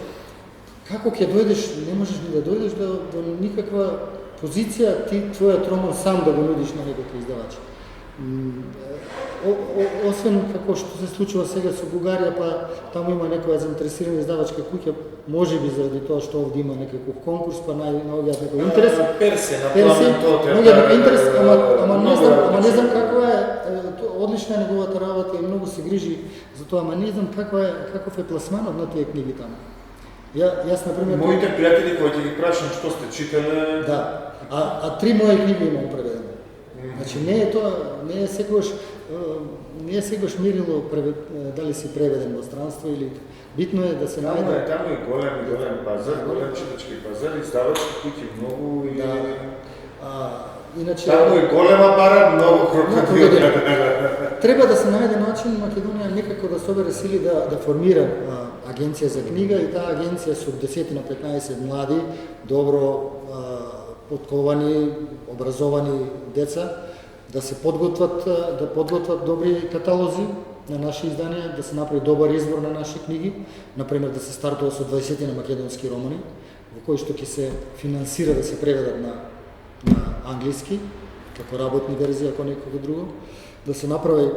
како ќе дојдеш, не можеш ни да дојдеш до никаква позиција, ти твојот роман сам да го нудиш на некој издавач. Освен како што се случува сега со Бугарија, па таму има некоја заинтересирана издавачка куќа, можеби заради тоа што овде има некаков конкурс, па наоѓаат некој интерес. Персе, наоѓаат интерес, ама не знам каква е, одлична е неговата работа и многу се грижи за тоа, ама не знам каков е пласманот на тие книги таму. Јас например моите пријатели кои ќе ги прашам што сте читале. Да. А 3 мои книги имам преведено. Значи не е тоа, не е секогаш мерило дали си преведен во странство или битно е да се најде. Таму е голем пазар, голем читачки пазар, издавачки куќи многу и иначе таму е голема пара, многу крокодил. Треба да се најде начин Македонија некако да собере сили да формира агенција за книга и таа агенција со 10 на 15 млади, добро подковани, образовани деца да се подготват добри каталози на наши изданија, да се направи добар избор на наши книги, например да се стартува со 20 на македонски романи, во кои што ќе се финансира да се преведат на англиски, како работни верзија, ако некого друго, да се направи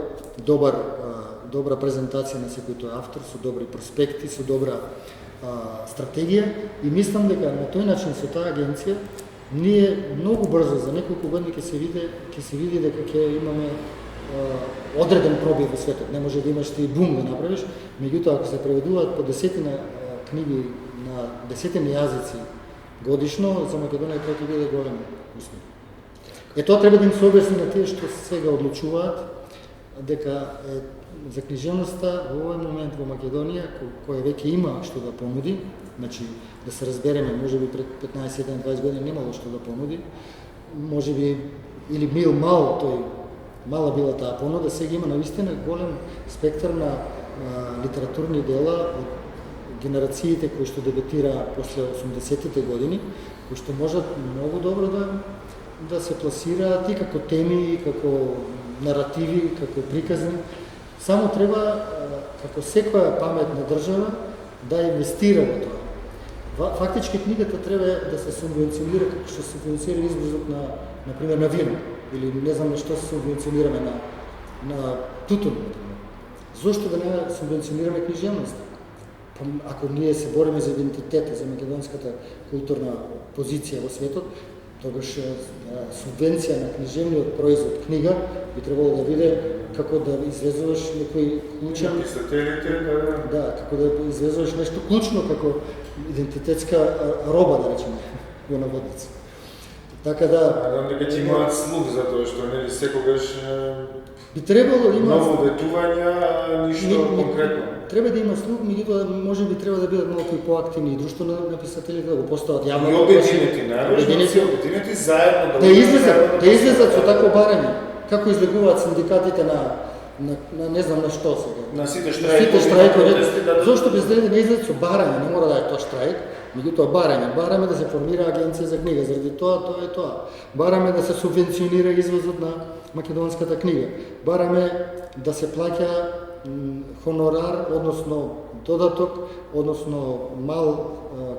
добра презентација на секој тој автор, со добри проспекти, со добра стратегија и мислам дека на тој начин со таа агенција ние многу брзо за неколку години ќе се види дека ќе имаме одреден пробив во светот. Не може да имаш ти бум да направиш, меѓутоа ако се преведуваат по десетина книги на десетини јазици годишно, за Македонија тоа ќе биде голем успех. Тоа треба да им се објасни на тие што сега одлучуваат дека за книжевноста во овој момент во Македонија, која веќе има што да понуди, значи да се разбереме, можеби пред 15-20 години немало што да понуди, можеби или бил мала била таа понуда, сега има навистина голем спектар на литературни дела од генерациите кои што дебютира после 80-тите години, кои што можат многу добро да се пласираат и како теми, како наративи, како приказни. Само треба, како секоја паметна држава, да инвестира во тоа. Фактички книгата треба да се субвенционира како што се субвенционира извозот например, на вино, или не знам на што се субвенционираме на тутун. Зошто да не субвенционираме книжевноста? Ако ние се бориме за идентитета, за македонската културна позиција во светот, тогаш субвенција на книжевниот производ книга би требало да биде како да извезуваш некој клучен, како да извезуваш нешто клучно како идентитетска роба, да речеме, во наводници. Така да дека ќе имаат слух за тоа што нели секогаш би требало да има ново ветувања, ништо конкретно. Треба да има слух, меѓутоа можеби треба да бидат малку поактивни и друштво на писателите да го постават јавно. И обединети заедно да излезат со такво барање. Како излегуваат синдикатите на не знам на што сега. На сите штрајкови. Зошто без да не излезат со барање, не мора да е тоа штрајк, меѓутоа барање. Бараме да се формира агенција за книга, заради тоа. Бараме да се субвенционира извозот на македонската книга. Бараме да се плаќа хонорар, односно додаток, односно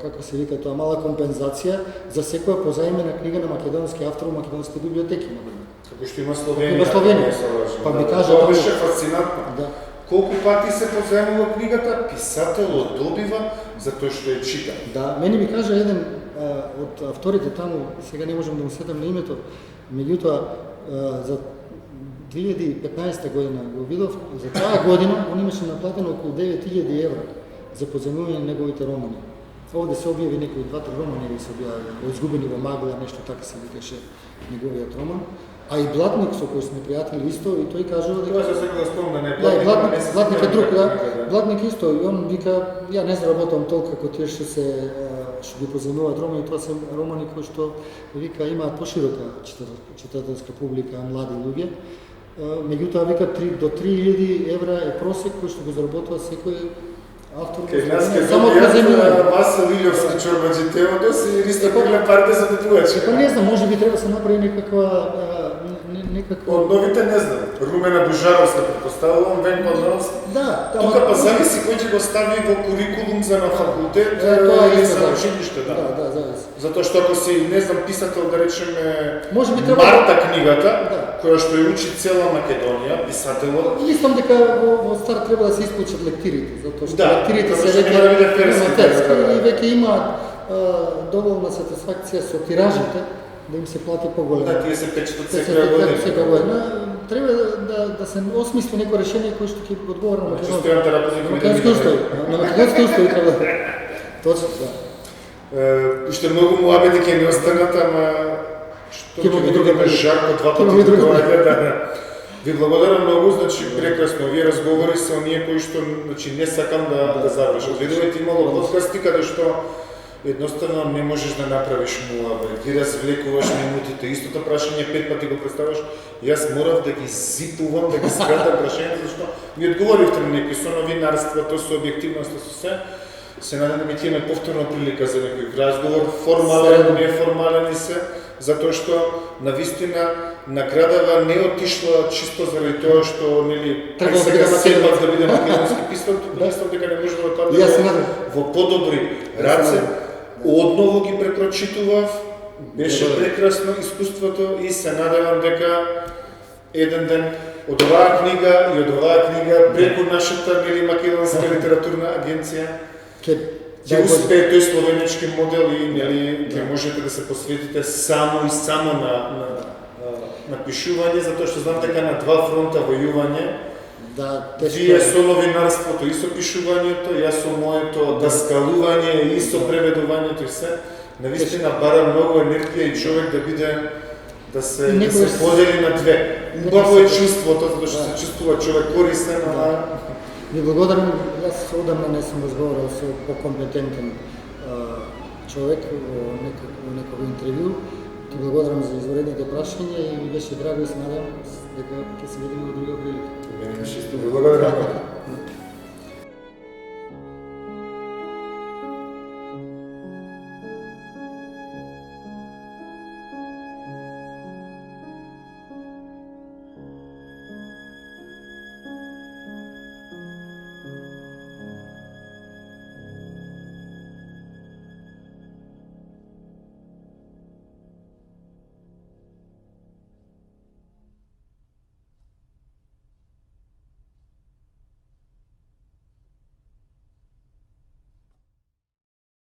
како се вика тоа, мала компензација за секоја позаимена книга на македонски автор во македонските библиотеки. Како што има Словенија. Па ми кажа тоа беше фасцинантно. Да. Колку пати се позаимува книгата, писателот добива за тоа што е чита. Да, мене ми кажа еден од авторите таму, сега не можам да му сетам на името, меѓутоа за 2015 година го видов, за таа година он имаше наплатено околу 9000 евра за позаимување на неговите романи. Овде се објави некои 2-3 романи ги се објавија, Изгубени во магла, нешто така се викаше неговиот роман. А и Блатник со кој сме пријатели исто, и тој кажува дека... Тоа се сега да спомна, не Блатник е друг, да. Блатник исто, и он вика, ја не заработам толку како тие што ги позаимуваат романи, тоа се романи кои што вика имаат поширока читателска публика, млади луѓе. Меѓутоа вика до 3000 евра е просек кој што го заработува секој автор. Само позаимување. Васил Илјовски чорбаџи Теодос и Ристо Коглепарде за детувачи. Па не знам, можеби треба да се направи некаква Од новите не знам. Румена Божаровска претпоставувам, Венко Ановски. Да. Тука па зависи кој ќе го стави во курикулум за на факултет или за училиште, да. Да, зависи. Затоа што ако си, не знам, писател, да речеме, можеби треба Марта книгата, која што ја учи цела Македонија, писателот. Мислам дека во старт треба да се исплачат лектирите, затоа што лектирите се веќе и веќе имаат доволна сатисфакција со тиражите, да им се плати поголемо. Да, тие се печатат секоја година. Треба да се осмисли некој решение кој што ќе одговара на македонските на македонски устови треба да. Точно, да. Уште многу муабети ќе не останат, ама што ќе бидеме жарко два пати другоаѓа, да. Ви благодарам многу, значи прекрасно овие разговори се оние кои што значи не сакам да завршат. Видовете имало подкасти каде што едноставно не можеш да направиш муабет. Ти развлекуваш минутите, истото прашање 5 пати го представаш. Јас морав да ги зипувам, да ги скратам прашањето, зашто ми одговоривте на некои со новинарството, со објективноста, со се. Се надам да ќе имаме повторна прилика за некој разговор, формален, неформален и се, затоа што навистина наградава не отишла чисто заради тоа што нели Требало сега да биде седмак да биде македонски пистол, туку мислам дека не може да отпадне во подобри раце. Одново ги препрочитував, беше прекрасно искуството и се надевам дека еден ден од оваа книга и од оваа книга преку нашата нели македонска литературна агенција ќе успее тој словенички модел и нели ќе можете да се посветите само и само на пишување, затоа што знам дека на два фронта војување. Да, Вие со новинарството и со пишувањето, јас со моето даскалување и со преведувањето и се, навистина бара многу енергија и човек да биде да се подели на две. Убаво е чувството, затоа што се чувствува човек корисен, ама Ви благодарам, јас одамна не сум разговарал со покомпетентен човек во некој интервју. Ти благодарам за изваредните прашања и ми беше драго и се надам дека ќе се видиме во друга прилика. Мене ми шесто, благодарам.